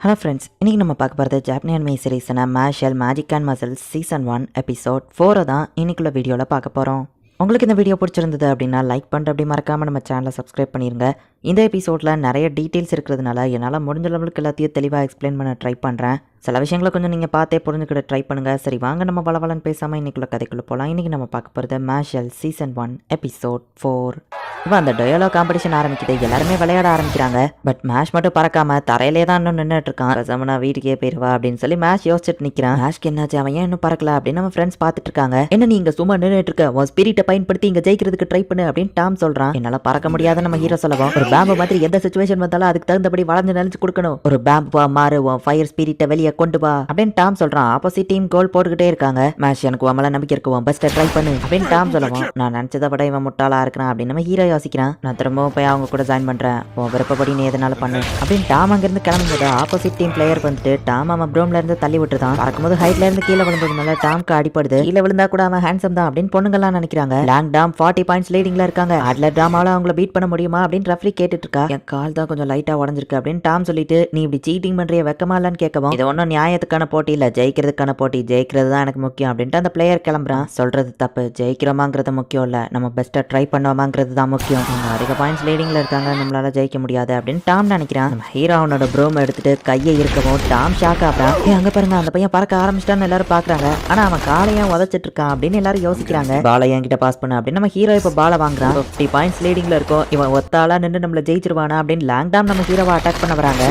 Hello friends, இன்றைக்கி நம்ம பார்க்க போகிறது ஜாப்பனீஸ் அனிமே சீரீஸான Mashle magic and muscles season 1 episode 4 தான் இன்னைக்குள்ள வீடியோவில் பார்க்க போகிறோம். உங்களுக்கு இந்த வீடியோ பிடிச்சிருந்தது அப்படின்னா லைக் பண்ணிட்டு அப்படி மறக்காமல் நம்ம சேனலை சப்ஸ்கிரைப் பண்ணிடுங்க. இந்த எபிசோடில் நிறைய டீட்டெயில்ஸ் இருக்கிறதுனால என்னால் முடிஞ்ச லெவலுக்கு எல்லாத்தையும் தெளிவாக எக்ஸ்பிளைன் பண்ண ட்ரை பண்ணுறேன். சில விஷயங்களை கொஞ்சம் நீங்கள் பார்த்தே புரிஞ்சுக்கிட்ட ட்ரை பண்ணுங்கள். சரி வாங்க நம்ம பலவலன்னு பேசாமல் இன்றைக்குள்ள கதைக்குள்ளே போகலாம். இன்றைக்கி நம்ம பார்க்க போகிறது மார்ஷல் சீசன் 1 எபிசோட் 4. இப்போ அந்த டயலாக் காம்படிஷன் ஆரம்பிக்குது. எல்லாருமே விளையாட ஆரம்பிக்கிறாங்க. பட் மேஷ் மட்டும் பறக்காமல் தரையிலே தான் இன்னும் நின்றுட்டு இருக்கான். ரசமனா வீட்டுக்கே போயிடுவா அப்படின்னு சொல்லி மேஷ் யோசிச்சுட்டு நிற்கிறான். மேஷ்க்கு என்னாச்சு, அவன் ஏன் இன்னும் பறக்கல அப்படின்னு நம்ம ஃப்ரெண்ட்ஸ் பார்த்துட்டு இருக்காங்க. என்ன நீ இங்கே சும்மா நின்றுட்டு இருக்க, உன் ஸ்பிரிட்டை பயன்படுத்தி இங்கே ஜெயிக்கிறதுக்கு ட்ரை பண்ணு அப்படின்னு டாம் சொல்கிறான். என்னால் பறக்க முடியாத நம்ம ஹீரோ சொல்லவும், ஒரு பேம்பு மாதிரி எந்த சுச்சுவேஷன் வந்தாலும் அதுக்கு தகுந்தபடி வளர்ந்து நினைச்சு கொடுக்கணும். ஒரு பேம்பா மாறு, உன் ஃபயர் ஸ்பிரிட்டை வெளியே கொண்டு வா அப்படின்னு டாம் சொல்றான். ஆப்போசிட் டீம் கோல் போட்டுக்கிட்டே இருக்காங்க. மேஷ் எனக்கு உன் மேல நம்பிக்கை இருக்கு, உன் பெஸ்ட்டை ட்ரை பண்ணு அப்படின்னு டாம் சொல்லவும், நான் நினைச்சதை விட இவன் முட்டாளா இருக்கிறான் அப்படின்னு நம்ம ஹீரோ யோசிக்கிறான். நான் திரும்பவும் போய் அவங்க கூட ஜாயின் பண்றேன், உன் விருப்பப்படி நீ எதனால பண்ணு அப்படின்னு டாம் அங்கிருந்து கிளம்பும்போது ஆப்போசிட் டீம் பிளேயர் வந்துட்டு டாம் அவன் ப்ரோம்ல இருந்து தள்ளி விட்டுதான். பறக்கும்போது ஹைட்ல இருந்து கீழே விழுந்ததுனால டாம்க்கு அடிப்படுது. கீழே விழுந்தா கூட அவன் ஹேண்ட்ஸம் தான் அப்படின்னு பொண்ணுங்கெல்லாம் நினைக்கிறாங்க. லாங் டாம் 40 பாயிண்ட்ஸ் லீடிங்ல இருக்காங்க. அட்லர் டாமால அவங்கள பீட் பண்ண முடியுமா அப்படின்னு ரெஃப்ரி கேட்டுட்டு இருக்கா. என் கால் தான் கொஞ்சம் லைட்டா உடஞ்சிருக்கு அப்படின்னு டாம் சொல்லிட்டு, நீ இப்படி சீட்டிங் பண்றிய வெக்கமா இல்லன்னு கேட்கவும், இது ஒன்னும் நியாயத்துக்கான போட்டி இல்ல, ஜெயிக்கிறதுக்கான போட்டி, ஜெயிக்கிறது தான் எனக்கு முக்கியம் அப்படின்ட்டு அந்த பிளேயர் கிளம்புறான். சொல்றது தப்பு, ஜெயிக்கிறோமாங்கிறது முக்கியம் இல்ல, நம்ம பெஸ்ட்டா ட்ரை பண்ணுவோமாங்கிறது தான் முக்கியம். அதிக பாயிண்ட்ஸ் லீடிங்ல இருக்காங்க, நம்மளால ஜெயிக்க முடியாது அப்படின்னு டாம் நினைக்கிறான். நம்ம ஹீரோ அவனோட ப்ரோம் எடுத்துட்டு கையை இருக்கவும் டாம் ஷாக் ஆகிறான். அங்க பாருங்க, அந்த பையன் பறக்க ஆரம்பிச்சிட்டான்னு எல்லாரும் பாக்குறாங்க. ஆனா அவன் காலையா உதச்சிட்டு இருக்கான் அப்படின்னு எல்லாரும் யோசிக்கிறாங்க. பாலை என்கிட்ட பாஸ் பண்ணு அப்படின்னு நம்ம ஹீரோ இப்ப பாலை வாங்குறான். 50 பாயிண்ட்ஸ் லீடிங்ல இருக்கும். இவன் ஒத்தாளா நின்று நம்மள ஜெயிச்சிருவானா அப்படின்னு லாங் டாம் நம்ம ஹீரோவை அட்டாக் பண்ண வராங்க.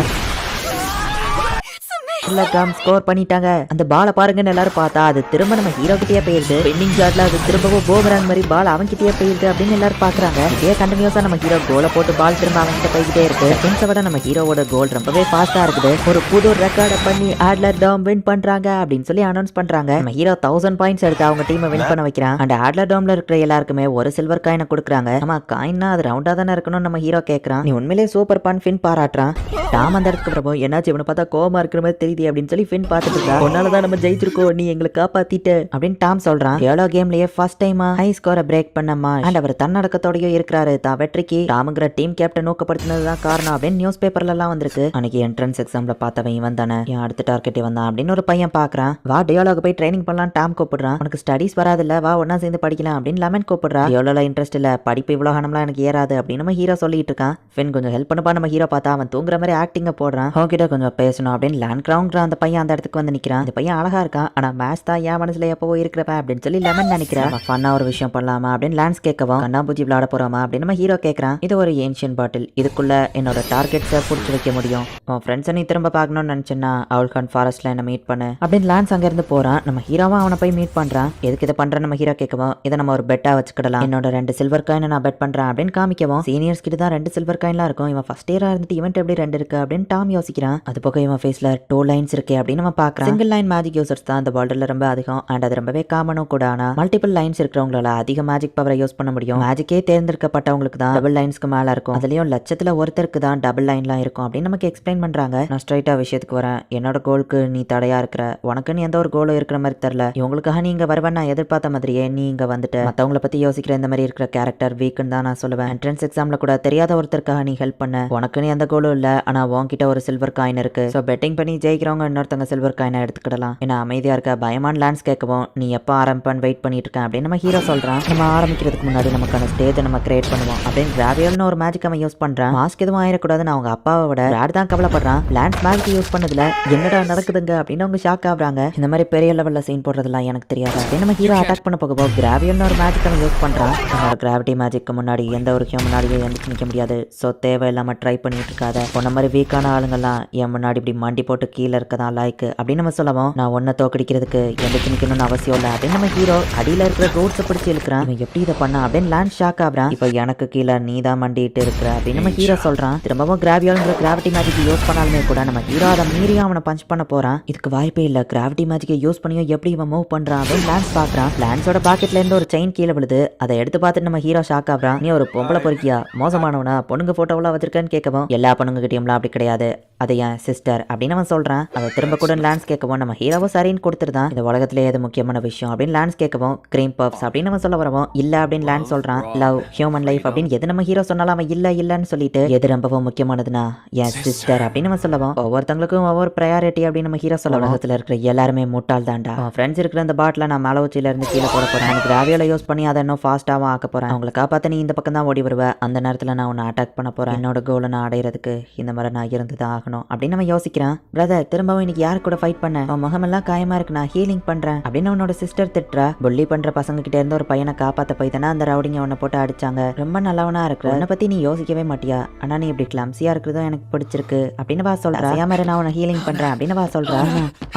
ஸ்கோர் பண்ணிட்டாங்க. அந்த பாலை பாருங்கன்னு எல்லாரும் பார்த்தா அது திரும்ப நம்ம ஹீரோ கிட்டே போயிருது. பெண்டிங் ஷாட்ல அது திரும்பவும் போகறாங்க மாதிரி பால் அவன் கிட்டே போயிருது அப்படின்னு எல்லாரும் பாக்குறாங்க. இதே கண்டினியூஸா நம்ம ஹீரோ கோலை போட்டு பால் திரும்ப அவன் கிட்ட போய்கிட்டே இருக்கு. செகண்ட்ஸை விட நம்ம ஹீரோவோட கோல் ரொம்பவே ஃபாஸ்டா இருக்குது. ஒரு புது ரெக்கார்டை பண்ணி ஆட்லர் டாம் வின் பண்றாங்க அப்படின்னு சொல்லி அனௌன்ஸ் பண்றாங்க. நம்ம ஹீரோ 1000 பாயிண்ட்ஸ் எடுத்து அவங்க டீமை வின் பண்ண வைக்கிறான். அந்த ஆட்லர் டாம்ல இருக்கிற எல்லாருக்குமே ஒரு சில்வர் காயினை கொடுக்குறாங்க. நம்ம காயின்னா அது ரவுண்டா தானே இருக்கணும் நம்ம ஹீரோ கேட்கறான். நீ உண்மையிலேயே சூப்பர் பன் ஃபின் பாராட்டுறான். டாம் அந்த இடத்துக்கு அப்புறம் என்னாச்சு, இவனை பார்த்தா கோவமா இருக்கிற மாதிரி தெரியுது அப்படின்னு சொல்லி ஃபின் பார்த்துட்டு இருக்கா. உன்னாலதான் நம்ம ஜெயிச்சிருக்கோம், நீ எங்களை காப்பாத்திட்டு அப்படின்னு டாம் சொல்றான். ஏழோ கேம்லயே ஃபர்ஸ்ட் டைமா ஹை ஸ்கோரை பிரேக் பண்ணமா அண்ட் அவர் தன்னடக்கத்தோடய இருக்கிறாரு. தான் வெற்றிக்கு டாமுங்கிற டீம் கேப்டன் ஊக்கப்படுத்தினதுதான் காரணம் அப்படின்னு நியூஸ் பேப்பர்ல எல்லாம் வந்திருக்கு. அன்னைக்கு என்ட்ரன்ஸ் எக்ஸாம்ல பார்த்தவன் இவன் தானே, என் அடுத்த டார்கெட் வந்தான் அப்படின்னு ஒரு பையன் பாக்குறான். வா டியோலாக போய் ட்ரைனிங் பண்ணலாம் டாம் கூப்பிடுறான். உனக்கு ஸ்டடிஸ் வராதுல்ல, வா ஒன்னா சேர்ந்து படிக்கலாம் அப்படின்னு லெமன் கூப்பிடுறா. டியோலால இன்ட்ரெஸ்ட் இல்ல, படிப்பு இவ்வளவு ஹனம்லாம் எனக்கு ஏறாது அப்படின்னு நம்ம ஹீரோ சொல்லிட்டு இருக்கான். ஃபின் கொஞ்சம் ஹெல்ப் பண்ணப்பா நம்ம ஹீரோ பார்த்தா அவன் தூங்குற மாதிரி ஆக்டிங்க போடுறான். அவன்கிட்ட கொஞ்சம் பேசணும் அப்படின்னு லேண்ட் கிரவுண்ட் அந்த பையன் அந்த இடத்துக்கு வந்து நிக்கிறான். அந்த பையன் அழகா இருக்கான், ஆனா மேட்ச் தான் என் மனசுல எப்பவோ இருக்கிறப்ப அப்படின்னு சொல்லி லெமன் நினைக்கிறான். ஃபன்னா ஒரு விஷயம் பண்ணலாமா அப்படின்னு லான்ஸ் கேட்கவும், கண்ணாம்பூச்சி விளையாட போறோமா அப்படின்னு நம்ம ஹீரோ கேட்கறான். இது ஒரு ஏன்ஷியன் பாட்டில், இதுக்குள்ள என்னோட டார்கெட்ஸை புடிச்சு வைக்க முடியும். உன் ஃப்ரெண்ட்ஸை நீ திரும்ப பார்க்கணும்னு நினைச்சேன்னா அவுல்கான் ஃபாரஸ்ட்ல என்ன மீட் பண்ணு அப்படின்னு லான்ஸ் அங்க இருந்து போறான். நம்ம ஹீரோவும் அவனை போய் மீட் பண்றான். எதுக்கு இதை பண்ற நம்ம ஹீரோ கேட்கவும், இதை நம்ம ஒரு பெட்டா வச்சுக்கிடலாம், என்னோட 2 சில்வர் காயின் நான் பெட் பண்றேன் அப்படின்னு காமிக்கவும், சீனியர்ஸ் கிட்ட தான் 2 சில்வர் காயின்லாம் இருக்கும், இவன் ஃபர்ஸ்ட் இயரா இருந்துட்டு இவன்ட் எப்படி 2 இருக்கு அப்படின்னு டாம் யோசிக்கிறான். அது போக இவன் ஃபேஸ்ல 2 லைன்ஸ் இருக்கு அப்படின்னு நம்ம பாக்குறான். சிங்கிள் லைன் மேஜிக் யூசர்ஸ் தான் அந்த வேர்ல்டுல ரொம்ப அதிகம் அண்ட் அது ரொம்பவே காமனும் கூட. ஆனா மல்டிபிள் லைன்ஸ் இருக்கிறவங்களால அதிக மேஜிக் பவரை யூஸ் பண்ண முடியும். மேஜிக்கே தேர்ந்தெடுக்கப்பட்டவங்களுக்கு தான் டபுள் லைன்ஸ்க்கு மேல இருக்கும். அதுலயும் லட்சத்துல ஒருத்தருக்கு தான் டபுள் லைன்லாம் இருக்கும் அப்படின்னு நமக்கு எக்ஸ்பிளைன் பண்றாங்க. நான் ஸ்ட்ரைட்டா விஷயத்துக்கு வரேன். என்னோட கோலுக்கு நீ தடையா இருக்கிற, உனக்குன்னு எந்த ஒரு கோலும் இருக்கிற மாதிரி தெரியல. இவங்களுக்காக நீ இங்க வருவேன் நான் எதிர்பார்த்த மாதிரியே நீ இங்க வந்துட்டு மத்தவங்களை பத்தி யோசிக்கிற இந்த மாதிரி இருக்கிற கேரக்டர் வீக்குன்னு தான் நான் சொல்லுவேன். என்ட்ரன்ஸ் எக்ஸாம்ல கூட தெரியாத ஒருத்தருக்காக நீ ஹெல்ப் பண்ண, உனக்குன்னு எந்த கோலும் இல்ல, ஆனா உன்கிட்ட ஒரு சில்வர் காயின் இருக்கு. சோ பெட்டிங் பண்ணி ஜெயிக்கிறவங்க இன்னொருத்தங்க சில்வர் காயினை எடுத்துக்கிடலாம். ஏன்னா அமைதியா இருக்க பயமான லான்ஸ் கேட்கவும், நீ எப்போ ஆரம்பிப்பான்னு வெயிட் பண்ணிட்டு இருக்கேன் அப்படின்னு நம்ம ஹீரோ சொல்றான். நம்ம ஆரம்பிக்கிறதுக்கு முன்னாடி நமக்கான ஸ்டேஜை நம்ம கிரியேட் பண்ணுவோம் அப்படின்னு கிராவியல்னு ஒரு மேஜிக் அவன் யூஸ் பண்றான். மாஸ்க் எதுவும் ஆயிடக்கூடாதுன்னு அவங்க அப்பாவை விட பிராட் தான் கவலைப்படுறான். லான்ஸ் மேஜிக் யூஸ் பண்ணதுல என்னடா நடக்குதுங்க அப்படின்னு அவங்க ஷாக் ஆகுறாங்க. இந்த மாதிரி பெரிய லெவல்ல சீன் போடுறதுலாம் எனக்கு தெரியாது அப்படின்னு நம்ம ஹீரோ அட்டாக் பண்ண போகும்போது கிராவியல்னு ஒரு மேஜிக் அவன் யூஸ் பண்றான். நம்மளோட கிராவிட்டி மேஜிக்கு முன்னாடி எந்த ஒரு முன்னாடியே எந்திரிச்சு நிற்க முடியாது. ஸோ தேவையில்லாம ட்ரை பண்ணிட்டு இருக்காத. உன்ன மாதிரி வீக்கான ஆளுங்கெல்லாம் என் முன்னாடி இப்படி மண்டி போட்டு கீழே இருக்கதான் லைக் அப்படின்னு நம்ம சொல்லவும், நான் ஒன்ன தோக்கடிக்கிறதுக்கு எந்திரிச்சு நிக்கணும்னு அவசியம் இல்லை அப்படின்னு நம்ம ஹீரோ அடியில இருக்கிற ரூட்ஸை பிடிச்சி இழுக்கிறான். இவன் எப்படி இதை பண்ணா அப்படின்னு லான்ஸ் ஷாக் ஆகுறான். இப்போ எனக்கு கீழே நீ தான் மண்டிட்டு இருக்கிற அப்படின்னு நம்ம ஹீரோ சொல்றான். திரும்பவும் கிராவியால்ன்ற கிராவிட்டி மேஜிக் யூஸ் பண்ணாலுமே கூட நம்ம ஹீரோ அதை மீறியும் அவனை பஞ்ச் பண்ண போறான். இதுக்கு வாய்ப்பே இல்லை, கிராவிட்டி மேஜிக்கை யூஸ் பண்ணியும் எப்படி இவன் மூவ் பண்றான் அப்படின்னு லான்ஸ் பாக்குறான். லான்ஸோட பாக்கெட்ல இருந்து ஒரு செயின் கீழே விழுது. அதை எடுத்து பார்த்துட்டு நம்ம ஹீரோ ஷாக் ஆகுறான். நீ ஒரு பொம்பளை பொறுக்கியா, மோசமானவனா, பொண்ணுங்க போட்டோவெல்லாம் வச்சிருக்கேன்னு கேட்கவும், எல்லா பொண்ணுங்க கிட்டயும் அப்படி கிடையாது, அது என் சிஸ்டர் அப்படின்னு அவன் சொல்றான். அதை திரும்ப கூட லான்ஸ் கேட்கவும் நம்ம ஹீரோவும் சரின்னு கொடுத்துருதான். இந்த உலகத்திலே எது முக்கியமான விஷயம் அப்படின்னு லான்ஸ் கேட்கவும் கிரீம் பப்ஸ் அப்படின்னு அவன் சொல்ல வரவும் இல்ல அப்படின்னு லான்ஸ் சொல்றான். லவ், ஹியூமன் லைஃப் அப்படின்னு எது நம்ம ஹீரோ சொன்னாலும் அவன் இல்லன்னு சொல்லிட்டு எது ரொம்பவும் முக்கியமானதுன்னா என் சிஸ்டர் அப்படின்னு அவன் சொல்லவும் ஒவ்வொருத்தங்களுக்கும் ஒவ்வொரு ப்ரையாரிட்டி அப்படின்னு நம்ம ஹீரோ சொல்ல உலகத்துல இருக்கிற எல்லாருமே முட்டாள் தாண்டா. ஃப்ரெண்ட்ஸ் இருக்கிற அந்த பாட்டில நான் மேல உச்சியில இருந்து கீழே போட போறேன். எனக்கு கிராவியோல யூஸ் பண்ணி அதை இன்னும் ஃபாஸ்ட்டாவும் ஆக்க போறேன். அவங்களை காப்பாத்த நீ இந்த பக்கம் தான் ஓடி வருவ. அந்த நேரத்துல நான் உன்னை அட்டாக் பண்ண போறேன். என்னோட கோலை நான் அடையிறதுக்கு இந்த மாதிரி நான் இருந்துதான் ஆகணும் அப்படின்னு நம்ம யோசிக்கிறான். பிரதர் திரும்பவும் இன்னைக்கு யாரு கூட ஃபைட் பண்ண, அவன் முகமெல்லாம் காயமா இருக்கு, நான் ஹீலிங் பண்றேன் அப்படின்னு அவனோட சிஸ்டர் திட்டுறா. புள்ளி பண்ற பசங்க கிட்ட இருந்து ஒரு பையனை காப்பாத்த போய் தானே அந்த ரவுடிங்க அவனை போட்டு அடிச்சாங்க. ரொம்ப நல்லவனா இருக்கிற உன்னை பத்தி நீ யோசிக்கவே மாட்டியா, ஆனா நீ இப்படி கிளம்சியா இருக்கிறதும் எனக்கு பிடிச்சிருக்கு அப்படின்னு வா சொல்றா. மாதிரி நான் உன்னை ஹீலிங் பண்றேன் அப்படின்னு வா சொல்றா.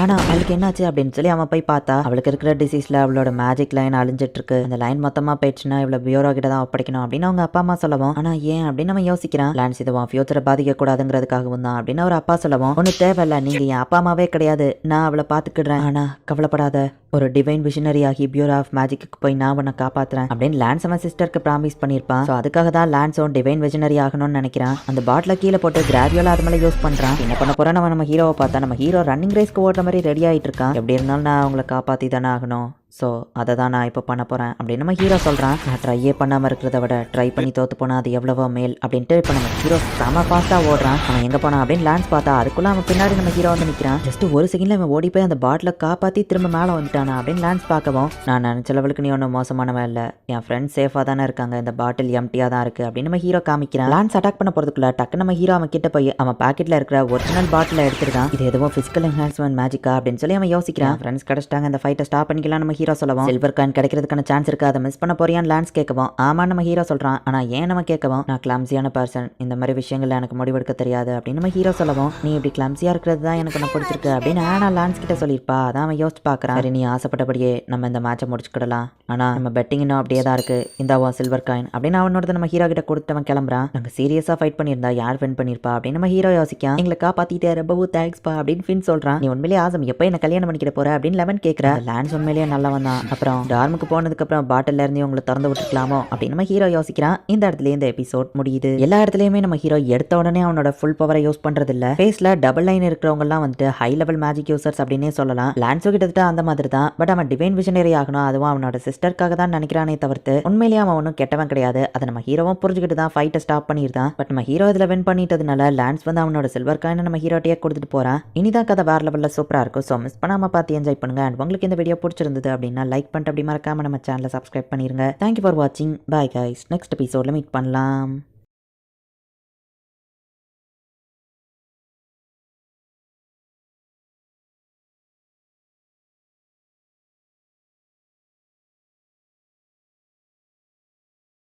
ஆனா அவளுக்கு என்னாச்சு அப்படின்னு சொல்லி அவன் போய் பார்த்தா அவளுக்கு இருக்கிற டிசீஸ்ல அவளோட மேஜிக் லைன் அழிஞ்சிட்டு இருக்கு. அந்த லைன் மொத்தமா போயிடுச்சுன்னா இவ்வளவு பியூரோ கிட்ட தான் ஒப்படைக்கணும் அப்படின்னு அவங்க அப்பா அம்மா சொல்லவும், ஆனா ஏன் அப்படின்னு அவன் யோசிக்கிறான். லான்ஸ் இது உன் ஃபியூச்சரை பாதிக்க கூடாதுங்கிறதுக்காகவும் தான் அப்படின்னு அவர் அப்பா சொல்லவும், ஒண்ணு தேவையில்ல, நீங்க என் அப்பா அம்மாவே கிடையாது, நான் அவளை பாத்துக்கிடுறேன், ஆனா கவலைப்படாத, ஒரு டிவைன் விஷனரி ஆகி பியூரோ ஆஃப் மேஜிக்கு போய் நான் உன்னை காப்பாத்துறேன் அப்படின்னு லான்ஸ் அவன் சிஸ்டருக்கு ப்ராமிஸ் பண்ணிருப்பான். ஸோ அதுக்காக தான் லான்ஸும் டிவைன் விஷனரி ஆகணும்னு நினைக்கிறான். அந்த பாட்டில கீழே போட்டு கிராவியோல அது மேலே யூஸ் பண்றான். என்ன பண்ண போறோம், நம்ம ஹீரோவை பார்த்தா நம்ம ஹீரோ ரன்னிங் ரேஸ்க்கு ஓடுற மாதிரி ரெடி ஆயிட்டு இருக்கான். எப்படி இருந்தாலும் நான் அவங்களை காப்பாத்தி தானே ஆகணும், ஸோ அதை தான் நான் இப்போ பண்ண போகிறேன் அப்படின்னு நம்ம ஹீரோ சொல்கிறான். நான் ட்ரையே பண்ணாமல் இருக்கிறத விட ட்ரை பண்ணி தோற்று போனால் அது எவ்வளவோ மேல் அப்படின்ட்டு இப்போ நம்ம ஹீரோ செம ஃபாஸ்ட்டாக ஓடுறான். அவன் எங்கே போனான் அப்படின்னு லான்ஸ் பார்த்தா அதுக்குள்ளே அவன் பின்னாடி நம்ம ஹீரோ வந்து நிற்கிறான். ஜஸ்ட் ஒரு செகண்டில் அவன் ஓடி போய் அந்த பாட்டிலை காப்பாற்றி திரும்ப மேலே வந்துட்டானா அப்படின்னு லான்ஸ் பார்க்கவும், நான் நினச்ச லெவலுக்கு நீ ஒன்றும் மோசமானவன் இல்லை, என் ஃப்ரெண்ட்ஸ் சேஃபாக தானே இருக்காங்க, இந்த பாட்டில் எம்டியாக தான் இருக்குது அப்படின்னு நம்ம ஹீரோ காமிக்கிறான். லான்ஸ் அட்டாக் பண்ண போகிறதுக்குள்ள டக்கு நம்ம ஹீரோ அவன் கிட்ட போய் அவன் பாக்கெட்டில் இருக்கிற ஒரிஜினல் பாட்டில் எடுத்துருக்கான். இது எதுவும் ஃபிசிக்கல் என்ஹான்ஸ்மெண்ட் மேஜிக்கா அப்படின்னு சொல்லி அவன் யோசிக்கிறான். ஃப்ரெண்ட்ஸ் கிடச்சிட்டாங்க, இந்த ஃபைட்டை ஸ்டாப் பண்ணிக்கலாம் நம்ம ஹீரோ சொல்லவும், சில்வர் கிடைக்கிறதுக்கான சான்ஸ் இருக்கு, அதை மிஸ் பண்ண போறியான்னு லான்ஸ் கேட்கவும், ஆமா நம்ம ஹீரோ சொல்றான். ஆனா ஏன் நம்ம கேட்கவும், நான் கிளம்சியான பர்சன், இந்த மாதிரி விஷயங்கள்ல எனக்கு முடிவெடுக்க தெரியாது அப்படின்னு நம்ம ஹீரோ சொல்லவும், நீ இப்படி கிளம்சியா இருக்கிறது தான் எனக்கு நான் பிடிச்சிருக்கு அப்படின்னு ஆனா லான்ஸ் கிட்ட சொல்லியிருப்பா. அதான் அவன் யோசிச்சு பாக்குறான். சரி நீ ஆசைப்பட்டபடியே நம்ம இந்த மேட்சை முடிச்சுக்கிடலாம், ஆனா நம்ம பெட்டிங் இன்னும் அப்படியே தான் இருக்கு, இந்தாவோ சில்வர் காயின் அப்படின்னு அவனோட நம்ம ஹீரோ கிட்ட கொடுத்து அவன் கிளம்புறான். நாங்க சீரியஸா ஃபைட் பண்ணியிருந்தா யார் வின் பண்ணிருப்பா அப்படின்னு நம்ம ஹீரோ யோசிக்கான். எங்களை காப்பாத்திட்டே ரொம்பவும் தேங்க்ஸ் பா அப்படின்னு ஃபின் சொல்றான். நீ உண்மையிலேயே ஆசம், எப்போ என்ன கல்யாணம் பண்ணிக்கிற போற அப்படின்னு லெவன் கேட்கிற. லான்ஸ் உண்மையிலேயே நல்லவன் தான், அப்புறம் டார்முக்கு போனதுக்கு அப்புறம் பாட்டில இருந்து உங்களை திறந்து விட்டுருக்கலாமோ அப்படின்னு நம்ம ஹீரோ யோசிக்கிறான். இந்த இடத்துல இந்த எபிசோட் முடியுது. எல்லா இடத்துலயுமே நம்ம ஹீரோ எடுத்த உடனே அவனோட ஃபுல் பவரை யூஸ் பண்றது இல்ல. ஃபேஸ்ல டபுள் லைன் இருக்கிறவங்க எல்லாம் வந்துட்டு ஹை லெவல் மேஜிக் யூசர்ஸ் அப்படின்னே சொல்லலாம். லான்ஸோ கிட்டத்தட்ட அந்த மாதிரி தான். பட் அவன் டிவைன் விஷனரி ஆகணும், அதுவும் அவனோட சிஸ்டருக்காக தான் நினைக்கிறானே தவிர்த்து உண்மையிலேயே அவன் ஒன்றும் கெட்டவன் கிடையாது. அதை நம்ம ஹீரோவும் புரிஞ்சுக்கிட்டு தான் ஃபைட்டை ஸ்டாப் பண்ணிருந்தான். பட் நம்ம ஹீரோ இதுல வின் பண்ணிட்டதுனால லான்ஸ் வந்து அவனோட சில்வர் காயினை நம்ம ஹீரோட்டியே கொடுத்துட்டு போறான். இனிதான் கதை வேற லெவல்ல சூப்பரா இருக்கும். ஸோ மிஸ் பண்ணாம பார்த்து என்ஜாய் பண்ணுங்க. அண்ட் உங்களுக்கு இந்த வீடியோ பிடிச்சிருந்தது அப்படின்னா லைக் பண்ணிட்டு அப்படி மறக்காம நம்ம சேனலை சப்ஸ்கிரைப் பண்ணிருங்க. தேங்க்யூ ஃபார் வாட்சிங். Bye guys. நெக்ஸ்ட் எபிசோட்ல மீட் பண்ணலாம்.